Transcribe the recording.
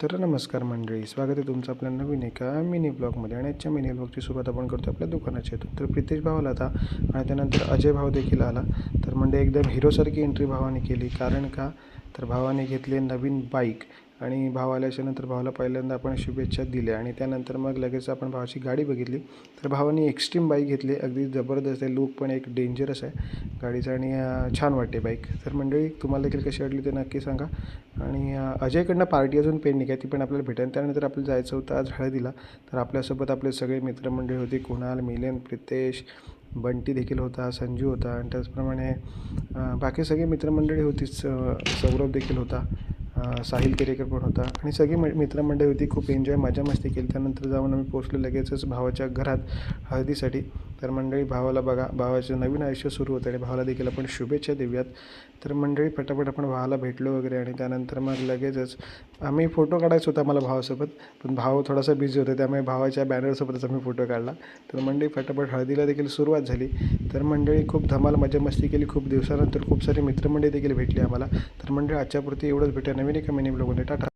तर नमस्कार मंडळी, स्वागत आहे तुमचं आपल्या नवीन एका मिनी ब्लॉगमध्ये. आणि आजच्या मिनी ब्लॉगची सुरुवात आपण करतो आपल्या दुकानाच्या इथून. तर प्रितेश भाव आला होता आणि त्यानंतर अजय भाव देखील आला. तर म्हणजे एकदम हिरोसारखी एंट्री भावाने केली. कारण का, तर भावाने घेतले नवीन बाईक आणि भाव आल्याच्यानंतर भावाला पहिल्यांदा आपण शुभेच्छा दिल्या आणि त्यानंतर मग लगेच आपण भावाची गाडी बघितली. तर भावाने एक्स्ट्रीम बाईक घेतली, अगदी जबरदस्त आहे. लूक पण एक डेंजरस आहे गाडीचा आणि छान वाटते बाईक. तर मंडळी तुम्हाला देखील कशी वाटली ते नक्की सांगा. आणि अजयकडनं पार्टी अजून पेंडिंग आहे, ती पण आपल्याला भेटेल. त्यानंतर आपल्याला जायचं होतं आज हळदीला. तर आपल्यासोबत आपले सगळे मित्रमंडळी होते. कुणाल, मिलन, प्रितेश, बंटी देखील होता, संजू होता आणि त्याचप्रमाणे बाकी सगळी मित्रमंडळी होतीच. सौरभ देखील होता, साहिल केरेकर पण होता आणि सगळी मित्रमंडळी होती. खूप एन्जॉय मजा मस्ती केली. त्यानंतर जाऊन आम्ही पोचलो लगेचच भावाच्या घरात हळदीसाठी. तर मंडळी भावाला बघा, भावाचं नवीन आयुष्य सुरू होतं आणि भावाला देखील आपण शुभेच्छा देऊयात. तर मंडळी पटापट आपण भावाला भेटलो वगैरे आणि त्यानंतर मग लगेचच आम्ही फोटो काढायचा होता मला भावासोबत, पण भाव थोडासा बिझी होता, त्यामुळे भावाच्या बॅनरसोबतच आम्ही फोटो काढला. तर मंडळी फटाफट हळदीला देखील सुरुवात झाली. तर मंडळी खूप धमाल मजा मस्ती केली. खूप दिवसानंतर खूप सारे मित्रमंडळी देखील भेटली आम्हाला. तर मंडळी आजच्यापुरती एवढंच. भेटूया नवीन एका मिनी ब्लॉगमध्ये. टाटा.